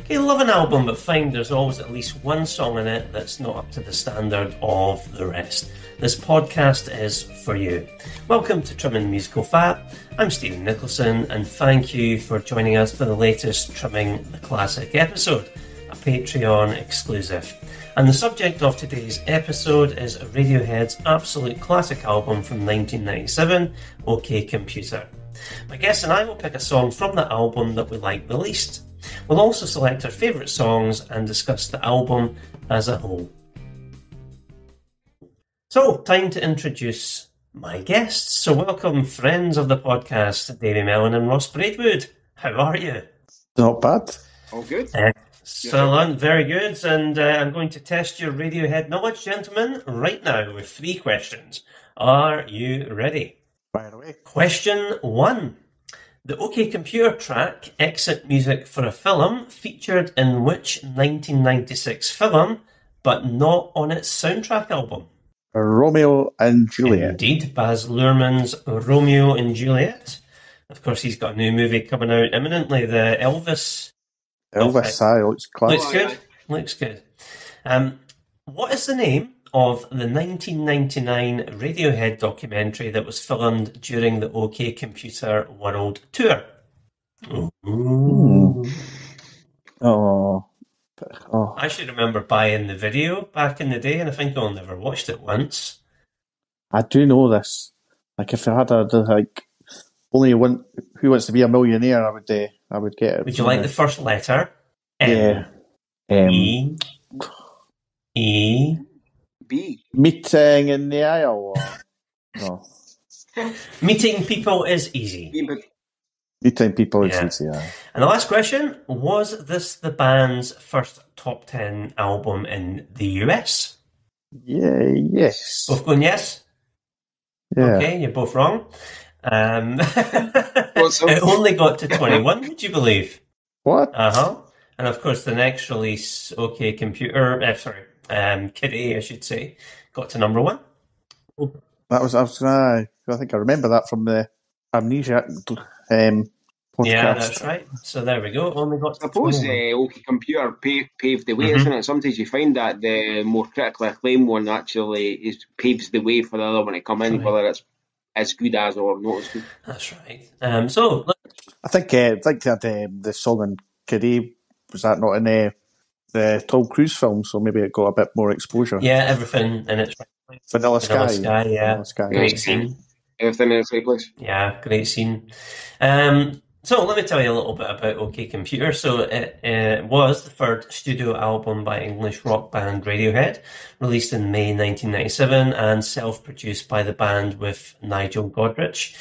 You love an album but find there's always at least one song in it that's not up to the standard of the rest. This podcast is for you. Welcome to Trimming Musical Fat. I'm Stephen Nicholson and thank you for joining us for the latest Trimming the Classic episode, a Patreon exclusive. And the subject of today's episode is Radiohead's absolute classic album from 1997, OK Computer. My guest and I will pick a song from the album that we like the least. We'll also select our favourite songs and discuss the album as a whole. So, time to introduce my guests. So welcome friends of the podcast, Davie Melon and Ross Braidwood. How are you? Not bad. All good. Excellent, very good. And I'm going to test your Radiohead knowledge, gentlemen, right now with 3 questions. Are you ready? Fire away. Question 1. The OK Computer track, Exit Music for a Film, featured in which 1996 film, but not on its soundtrack album? Romeo and Juliet. Indeed, Baz Luhrmann's Romeo and Juliet. Of course, he's got a new movie coming out imminently, the Elvis. Looks classic. Looks good. Looks good. What is the name of the 1999 Radiohead documentary that was filmed during the OK Computer World Tour? Oh. I should remember buying the video back in the day, and I think I only ever watched it once. I do know this. Like, if I had only one, Who Wants to Be a Millionaire, I would get it. Would you like the first letter? Yeah. E. B. Meeting in the aisle. No. Meeting people is easy. Meeting people is Yeah. easy. And the last question, was this the band's first top 10 album in the US? Yeah, yes. Both going yes? Yeah. Okay, you're both wrong. It only got to 21, would you believe? What? And of course, the next release, OK Computer, Kid A, I should say, got to number 1. I think I remember that from the Amnesia podcast. Yeah, that's right. So there we go. Only got to I suppose 21. the OK Computer paved the way, isn't it? Sometimes you find that the more critically acclaimed one actually paves the way for the other one to come in, Right. whether it's as good as or not as good. That's right. So I think that the song in Kid A, was that not in the Tom Cruise film, so maybe it got a bit more exposure. yeah, everything in its Vanilla Sky. Sky, yeah. Vanilla Sky. Great scene. Everything in its right place. Yeah, great scene. So let me tell you a little bit about OK Computer. So it was the third studio album by English rock band Radiohead, released in May 1997 and self-produced by the band with Nigel Godrich.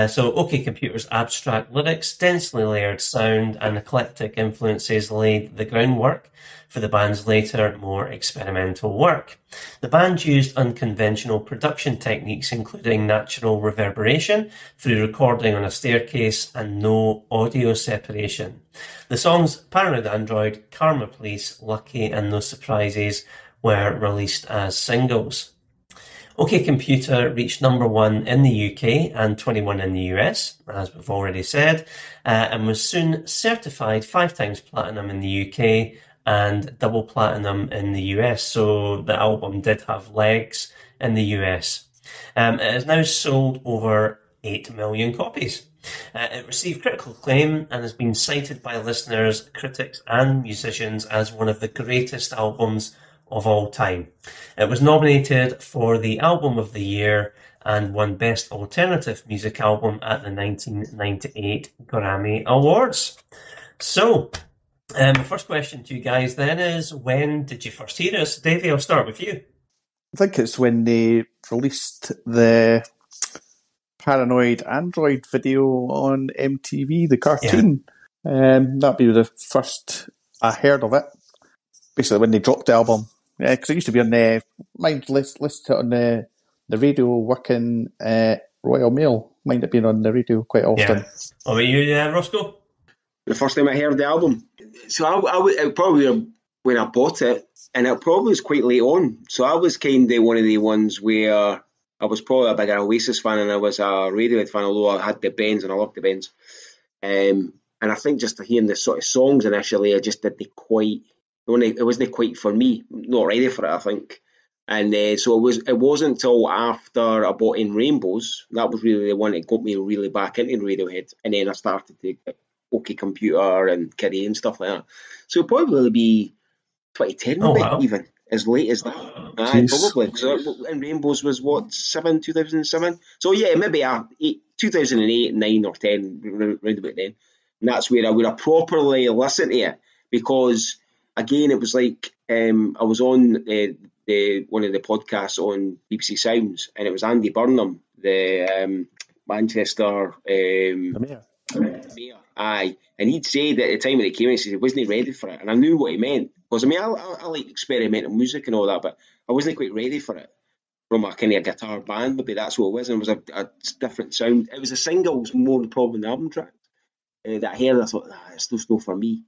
So OK Computer's abstract lyrics, densely layered sound and eclectic influences laid the groundwork for the band's later, more experimental work. The band used unconventional production techniques, including natural reverberation through recording on a staircase and no audio separation. The songs Paranoid Android, Karma Police, Lucky and No Surprises were released as singles. OK Computer reached number 1 in the UK and 21 in the US, as we've already said, and was soon certified 5 times platinum in the UK and double platinum in the US. So the album did have legs in the US. It has now sold over 8 million copies. It received critical acclaim and has been cited by listeners, critics and musicians as one of the greatest albums of all time. It was nominated for the Album of the Year and won Best Alternative Music Album at the 1998 Grammy Awards. So, my first question to you guys then is, when did you first hear us? Davey, I'll start with you. I think it's when they released the Paranoid Android video on MTV, the cartoon. That'd be the first I heard of it. Basically, when they dropped the album. Yeah, because it used to be on the list on the radio working Royal Mail. Might have been on the radio quite often. Yeah. What about you, Roscoe? The first time I heard the album. So it probably when I bought it, and it probably was quite late on. So I was kind of one of the ones where I was probably a bigger Oasis fan and I was a Radiohead fan, although I had the Bends and I loved the Bends. And I think just hearing the sort of songs initially, I just didn't quite. It wasn't quite for me. Not ready for it, I think. And so it wasn't until after I bought In Rainbows that was really the one that got me really back into Radiohead, and then I started to get OK Computer and Kitty and stuff like that. So it'll probably be 2010 Oh maybe, wow. even as late as that. Aye, probably. Because In Rainbows was what, 2007? So yeah, maybe 2008, 9 or 10, round about then. And that's where I would have properly listened to it, because again, it was like I was on one of the podcasts on BBC Sounds, and it was Andy Burnham, the Manchester The mayor. Aye, and he'd said at the time when it came in, he said he wasn't ready for it, and I knew what he meant, because I mean I like experimental music and all that, but I wasn't quite ready for it from a kind of guitar band. Maybe that's what it was, and it was a different sound. It was the singles more the problem than the album track that I heard. I thought, it's just not for me.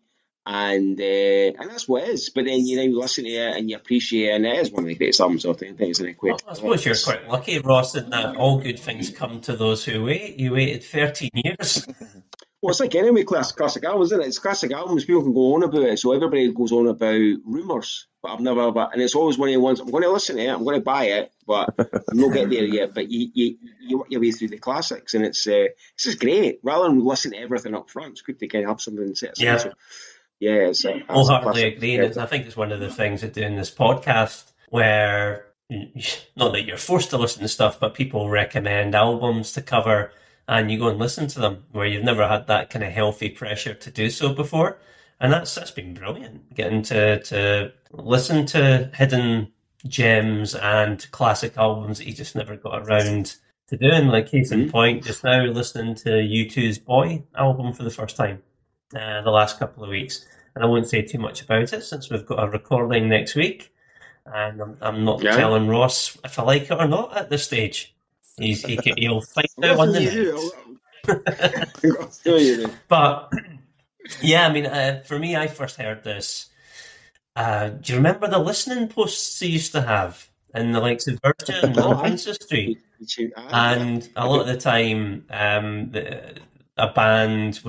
And that's what it is. But then you know, listen to it and you appreciate it, and it is one of the greatest albums of the time, isn't it? Well, I suppose you're quite lucky, Ross, in that all good things come to those who wait. You waited 13 years. Well, it's like anyway, classic albums, isn't it? It's classic albums. People can go on about it, so everybody goes on about rumours. But I've never, and it's always one of the ones I'm going to listen to it. I'm going to buy it, but I'm not getting there yet. But you work your way through the classics, and it's just great. Rather than listen to everything up front, it's good to kind of have something set aside. Yeah. So, yeah, it's a Wholeheartedly classic. agree. And I think it's one of the things of doing this podcast where, not that you're forced to listen to stuff, but people recommend albums to cover and you go and listen to them, where you've never had that kind of healthy pressure to do so before. And that's been brilliant, getting to listen to hidden gems and classic albums that you just never got around to doing. Like case in point, just now listening to U2's Boy album for the first time the last couple of weeks. And I won't say too much about it since we've got a recording next week. And I'm not telling Ross if I like it or not at this stage. He'll find out on the night. But yeah, I mean, for me, I first heard this. Do you remember the listening posts he used to have in the likes of Virgin on Princess Street? And a lot of the time, a band,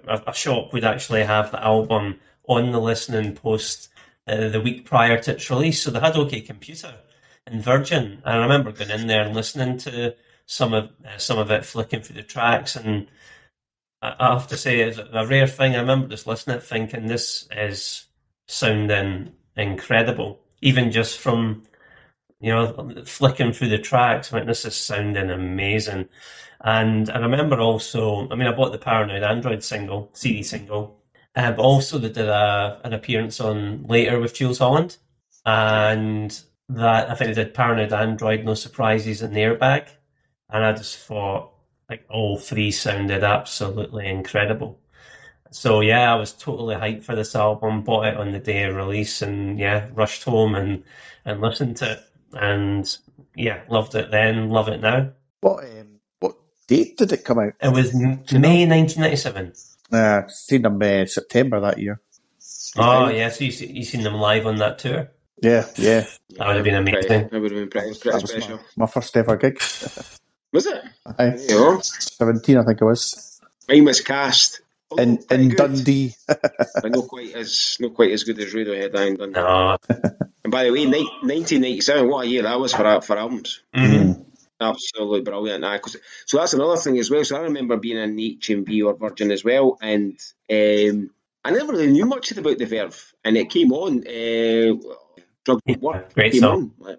a shop would actually have the album on the listening post the week prior to its release. So they had OK Computer and Virgin. And I remember going in there and listening to some of it, flicking through the tracks. And I have to say, it's a rare thing. I remember just listening, thinking this is sounding incredible. Even just from, flicking through the tracks, I mean, this is sounding amazing. And I remember also, I mean, I bought the Paranoid Android CD single, but also they did an appearance on Later with Jules Holland. And that, I think they did Paranoid Android, No Surprises, and Airbag. And I just thought, like, all three sounded absolutely incredible. So yeah, I was totally hyped for this album, bought it on the day of release, and yeah, rushed home and listened to it. And yeah, loved it then, love it now. What date did it come out? It was May 1997. Seen them September that year. Oh yeah, so you seen them live on that tour? Yeah. That would have been amazing. That would have been pretty special. My first ever gig. Was it? Aye. 17, I think it was. Mine was Cast. In Dundee. But not quite as good as Radiohead in Dundee. No. And by the way, 1997, what a year that was for albums. Mm-hmm. Absolutely brilliant. So that's another thing as well. So I remember being in HMV or Virgin as well, and I never really knew much about the Verve, and it came on. Drug Work great came song. on,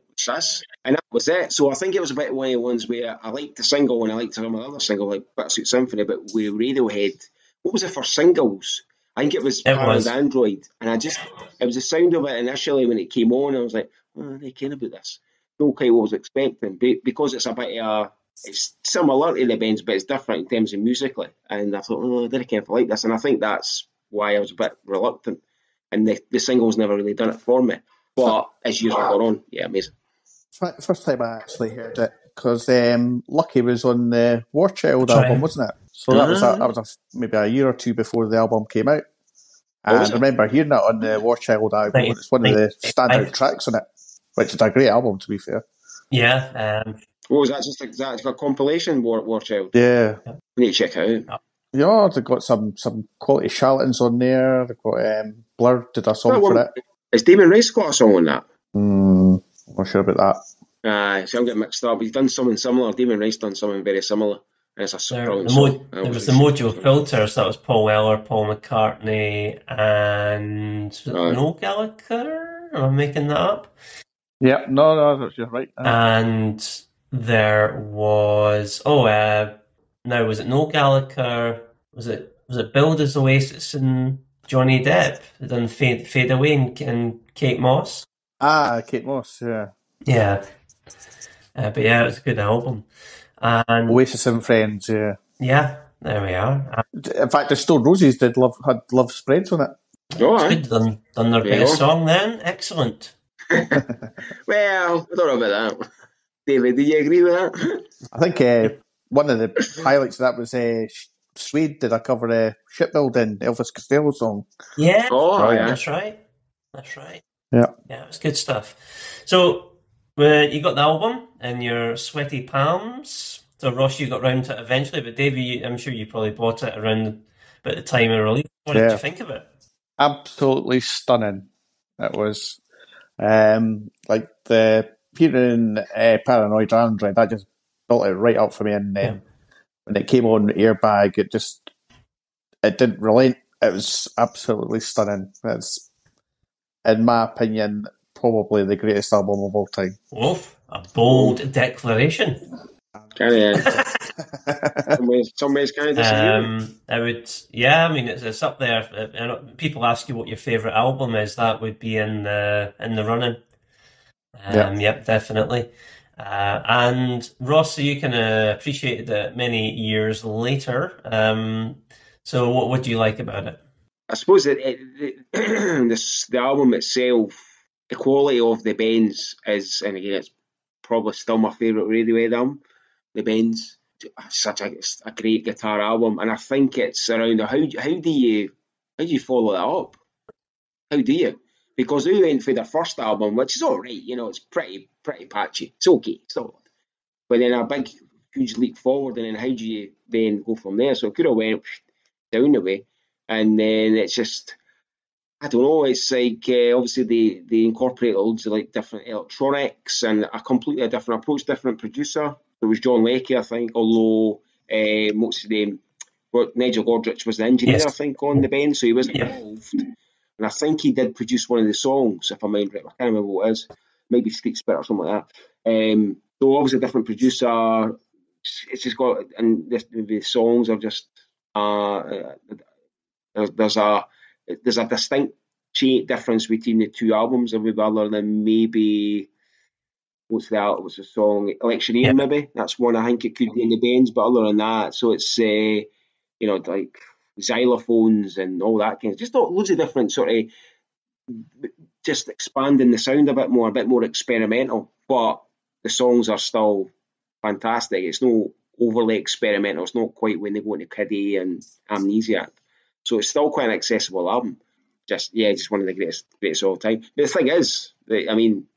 and that was it. So I think it was a bit one of the ones where I liked the single and I liked some other single like Bittersweet Symphony, but with Radiohead, what was it for singles? I think it was Paranoid Android, and it was the sound of it initially when it came on. I was like, they care about this. Not quite what I was expecting, because it's a bit it's similar to the Benz, but it's different in terms of musically. And I thought, I didn't care if I like this, and I think that's why I was a bit reluctant. And the singles never really done it for me. But as years went on, yeah, amazing. First time I actually heard it, because Lucky was on the War Child album, wasn't it? So that was maybe a year or two before the album came out. And I remember hearing that on the War Child album. It's one of the standout tracks on it, which is a great album, to be fair. Yeah. What was that? Just like that? A compilation, War Child? Yeah. We need to check it out. Yeah, they've got some quality charlatans on there. They've got Blur did a song for it. Has Damon Rice got a song on that? I'm not sure about that. See, I'm getting mixed up. He's done something similar. Damon Rice done something very similar. And it's a brilliant song. There was the Mojo Filters. That was Paul Weller, Paul McCartney, and Noel Gallagher. Am I making that up? Yeah, no, you're right. And there was now was it Noel Gallagher? Was it billed as Oasis and Johnny Depp? Then Fade Away and Kate Moss. Kate Moss, yeah. Yeah. But yeah, it was a good album. And Oasis and Friends, yeah. Yeah, there we are. In fact, the Stone Roses had Love Spreads on it. Oh, good. Done their best song then. Excellent. Well, I don't know about that. David, do you agree with that? I think one of the highlights of that was Suede did a cover of Shipbuilding, Elvis Costello song. Yeah. Yeah. That's right. Yeah. Yeah, it was good stuff. So, you got the album in your sweaty palms. So, Ross, you got round to it eventually, but Davey, I'm sure you probably bought it around about the time of release. What did you think of it? Absolutely stunning. It was like the hearing Paranoid Android, that just built it right up for me. And then when it came on Airbag, it didn't relent. It was absolutely stunning. It's, in my opinion, probably the greatest album of all time. Wolf, a bold declaration. Some ways kind of disagree. I would, yeah. I mean, it's up there. People ask you what your favourite album is. That would be in the running. Yep, definitely. And Ross, so you can appreciate it many years later. So, what do you like about it? I suppose that the album itself, the quality of the bends is, and again, it's probably still my favourite Radiohead album. The bends, such a great guitar album, and I think it's around how do you follow that up? How do you? Because they went for their first album, which is all right, it's pretty patchy. It's okay, it's not. But then a big, huge leap forward, and then how do you then go from there? So it could have went down the way, and then it's just, I don't know. It's like obviously they incorporate loads of like different electronics and a completely different approach, different producer. There was John Leckie, I think, although most of them, Nigel Godrich was the engineer, I think, on the band, so he was involved. And I think he did produce one of the songs, if I mind right. I can't remember what it is. Maybe Street Spirit or something like that. So obviously a different producer. It's just got, and the songs are just, there's a distinct difference between the two albums, other than maybe what's the song Electioneer, maybe that's one I think it could be in the Bends, but other than that, so it's like xylophones and all that kind of, just loads of different sort of, just expanding the sound a bit more experimental, but the songs are still fantastic. It's not overly experimental. It's not quite when they go into Kiddie and Amnesiac, so it's still quite an accessible album. Just one of the greatest of all time. But the thing is, I mean,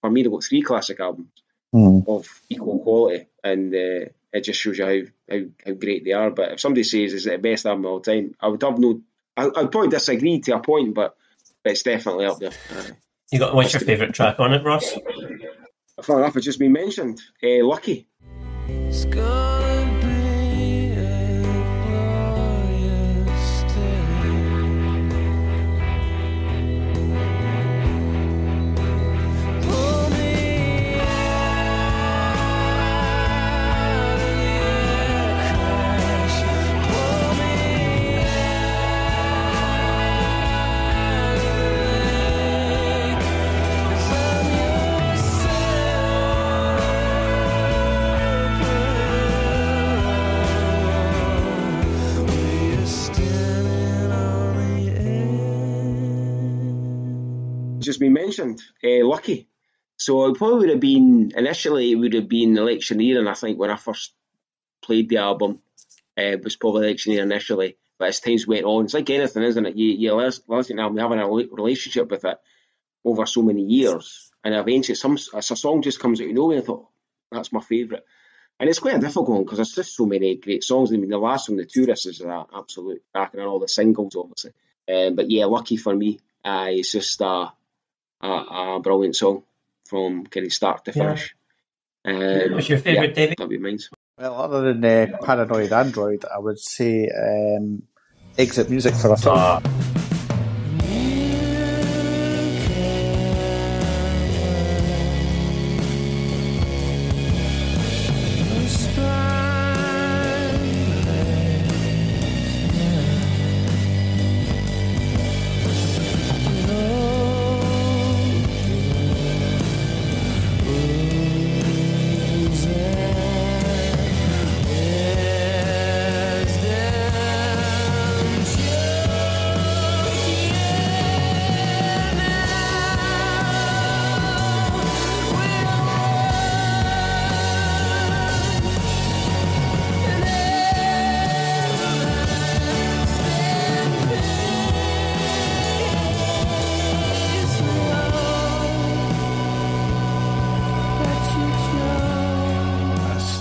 for me, they've got 3 classic albums of equal quality, and it just shows you how great they are. But if somebody says is it the best album of all time, I would probably disagree to a point, but it's definitely up there. What's your favourite track on it, Ross? Funny enough, it's just been mentioned. Lucky. Just been mentioned, Lucky. So it probably would have been, initially it would have been Electioneer, and I think when I first played the album, it was probably Electioneer initially, but as times went on, it's like anything, isn't it? You listen to an album, having a relationship with it over so many years, and eventually a song just comes out of nowhere, and I thought, that's my favourite. And it's quite a difficult one because there's just so many great songs. I mean, the last one, The Tourist, is an absolute cracker, and all the singles, obviously. But yeah, Lucky for Me, it's just a brilliant song from kind of start to finish. What's your favourite, Davey? That'd be mine. Well, other than Paranoid Android, I would say Exit Music for a Film.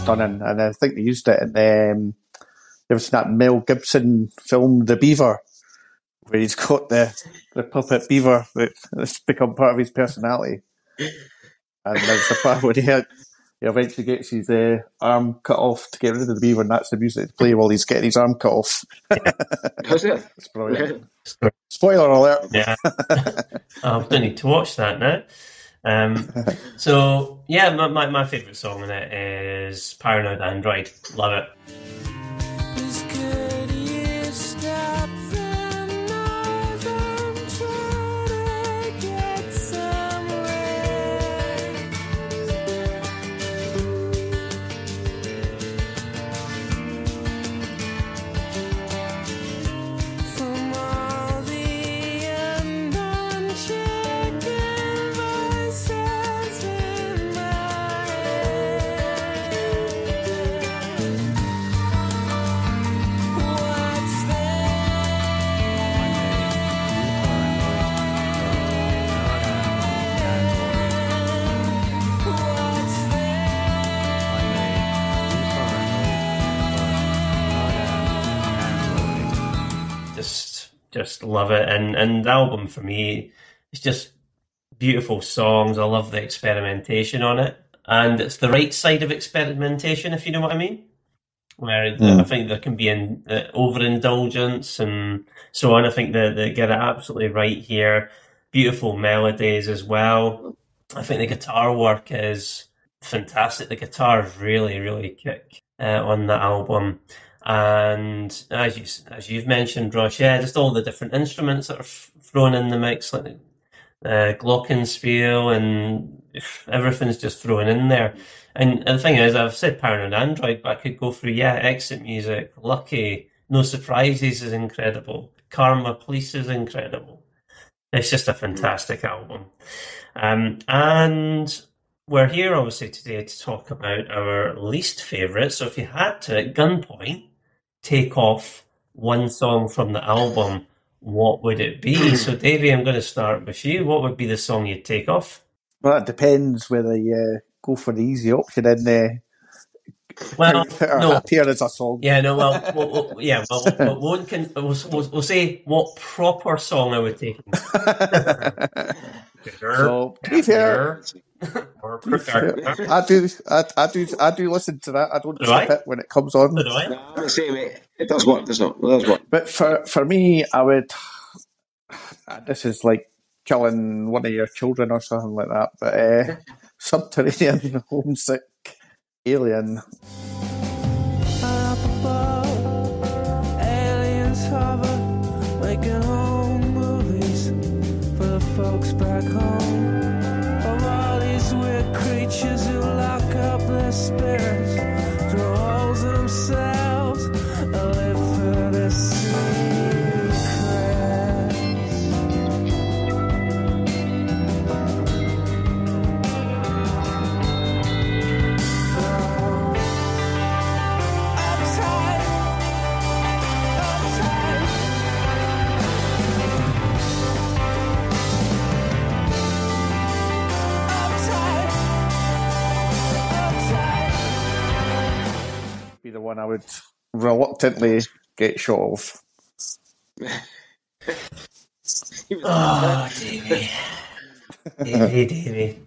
Stunning, and I think they used it in there was that Mel Gibson film The Beaver, where he's got the puppet beaver that's become part of his personality. And there's the part where he eventually gets his arm cut off to get rid of the beaver, and that's the music to play while he's getting his arm cut off. How's it? It's brilliant. Spoiler alert. Yeah. I don't need to watch that now. So yeah, my favourite song in it is Paranoid Android. Love it. Just love it, and the album for me, it's just beautiful songs. I love the experimentation on it, and it's the right side of experimentation, if you know what I mean. Where I think there can be overindulgence and so on. I think they get it absolutely right here. Beautiful melodies as well. I think the guitar work is fantastic. The guitars really, really kick on the album. And as you've mentioned, Ross, yeah, just all the different instruments that are thrown in the mix, like glockenspiel, and everything's just thrown in there. And the thing is, I've said Paranoid Android, but I could go through, Exit Music, Lucky, No Surprises is incredible, Karma Police is incredible. It's just a fantastic album. And we're here, obviously, today to talk about our least favourite. So if you had to, at gunpoint, take off one song from the album, what would it be? So, Davey, I'm going to start with you. What would be the song you'd take off? Well, it depends whether you go for the easy option and Happier as a song. Yeah, no, we'll say what proper song I would take. So, to be fair, I do listen to that. I don't skip it when it comes on. No, I'm the same, mate. It does work, does not. It does work. But for me, I would. This is like killing one of your children or something like that. But Subterranean Homesick Alien. Up above, aliens hover, making home movies for the folks back home. Of all these weird creatures who lock up their spirits, through holes in themselves, and live for their secrets. one I would reluctantly get shot of. Oh, Davey. Davey.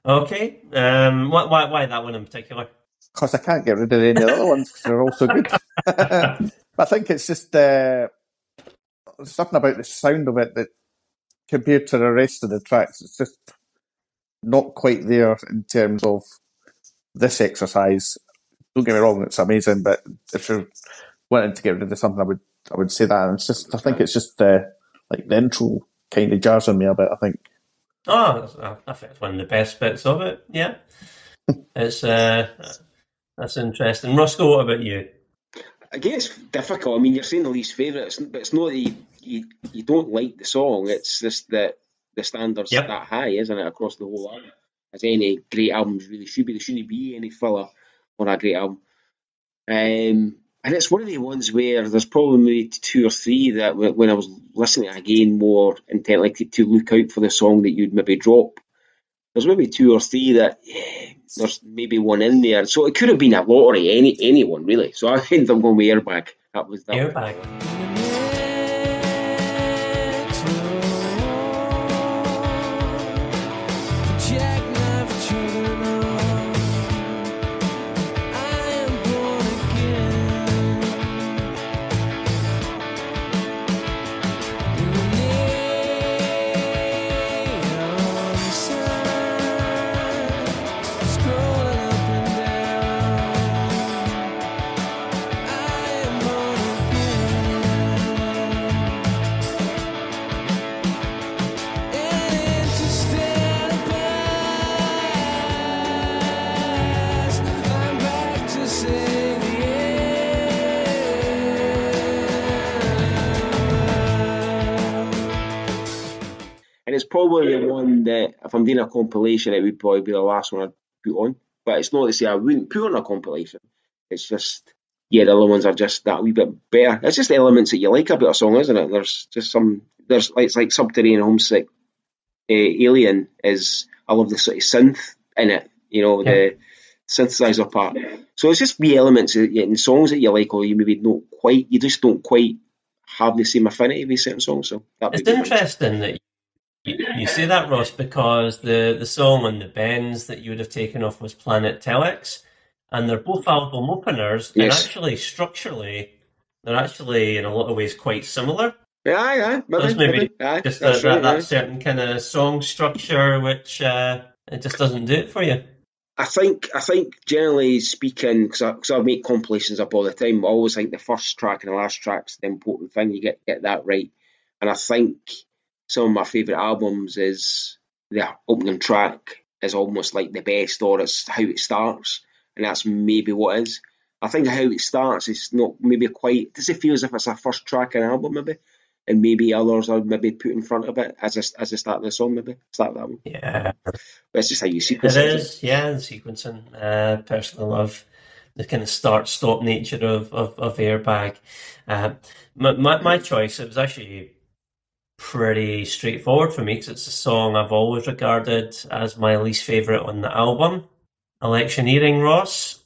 Okay. Why that one in particular? Because I can't get rid of any of the other ones because they're all so good. But I think it's just something about the sound of it that, compared to the rest of the tracks, it's just not quite there in terms of this exercise. Don't get me wrong, it's amazing, but if you're wanting to get rid of something, I would say that. And it's just, I think it's just like the intro kind of jars on me a bit, I think. Oh, I think it's one of the best bits of it. Yeah, it's that's interesting. Roscoe, what about you? Again, it's difficult. I mean, you're saying the least favourite, but it's not that you don't like the song. It's just that the standard's Yep. that high, isn't it, across the whole album? As any great albums really should be. There shouldn't be any filler on a great album. And it's one of the ones where there's probably maybe two or three that when I was listening again more intently to look out for the song that you'd maybe drop. There's maybe two or three that there's maybe one in there. So it could have been a lottery, anyone really. So I ended up going with Airbag. That was that. Airbag. And it's probably the one that, if I'm doing a compilation, it would probably be the last one I'd put on. But it's not to say I wouldn't put on a compilation. It's just, yeah, the other ones are just that wee bit better. It's just elements that you like about a song, isn't it? There's just it's like Subterranean Homesick Alien is, I love the sort of synth in it, the synthesizer part. So it's just wee elements in songs that you like, or you maybe just don't quite have the same affinity with certain songs. So it's interesting that you say that, Ross, because the song on the Bends that you would have taken off was Planet Telex, and they're both album openers, yes. And actually structurally, they're actually in a lot of ways quite similar. Yeah, maybe aye, just that certain kind of song structure which it just doesn't do it for you. I think generally speaking, because I make compilations up all the time, I always think the first track and the last track's the important thing. You get that right, and I think some of my favourite albums is the opening track is almost like the best, or it's how it starts, and that's maybe what it is. I think how it starts is not maybe quite. Does it feel as if it's a first track in an album, maybe? And maybe others are maybe put in front of it as a start of the song, maybe start that one. Yeah, but it's just how you sequence it. It is, yeah, the sequencing. Personally, love the kind of start-stop nature of Airbag. My choice, it was actually pretty straightforward for me because it's a song I've always regarded as my least favourite on the album. Electioneering, Ross.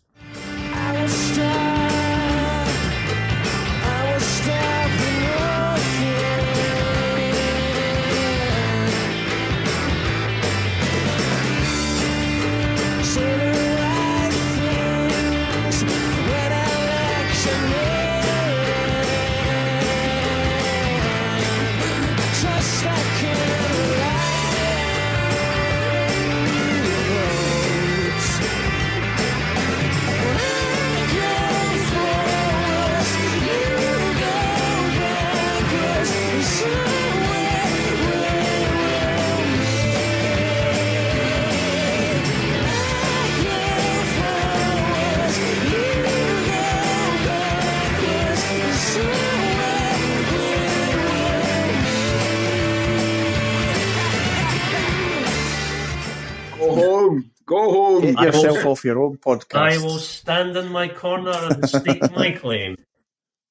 Go home. Get yourself off your own podcast. I will stand in my corner and state my claim.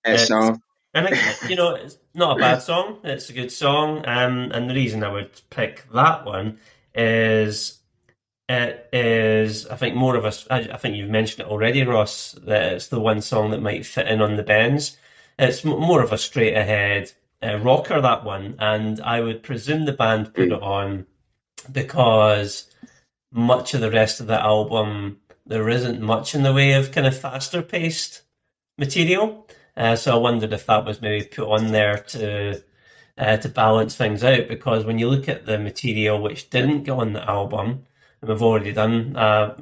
And it's not a bad song. It's a good song. And the reason I would pick that one is it is, I think, more of a. I think you've mentioned it already, Ross, that it's the one song that might fit in on the bends. It's more of a straight ahead rocker, that one, and I would presume the band put it on because much of the rest of the album, there isn't much in the way of kind of faster paced material. So I wondered if that was maybe put on there to balance things out, because when you look at the material which didn't go on the album, and we've already done a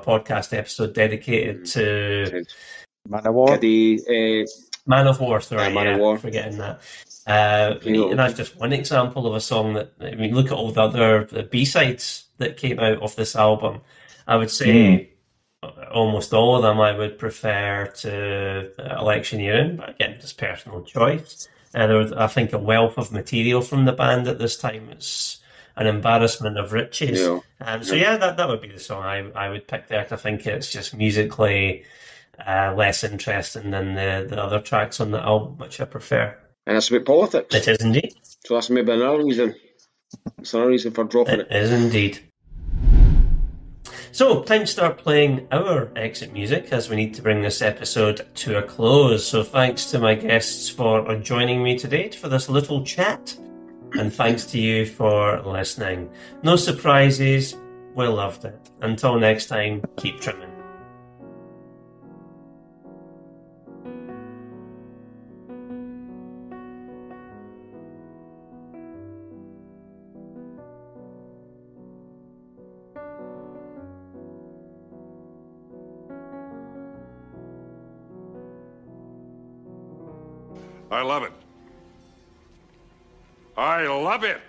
podcast episode dedicated to Man of War. Man of War, sorry, Man of War. forgetting that. And that's just one example of a song that, I mean, look at all the other B-sides that came out of this album. I would say almost all of them I would prefer to Electioneering, but again, just personal choice. There was, I think, a wealth of material from the band at this time. It's an embarrassment of riches. That would be the song I would pick there. I think it's just musically less interesting than the other tracks on the album, which I prefer. And it's about politics. It is indeed. So that's maybe another reason. It's another reason for dropping it. It is indeed. So, time to start playing our exit music as we need to bring this episode to a close. So thanks to my guests for joining me today for this little chat. And thanks to you for listening. No surprises. We loved it. Until next time, keep trimming. I love it. I love it.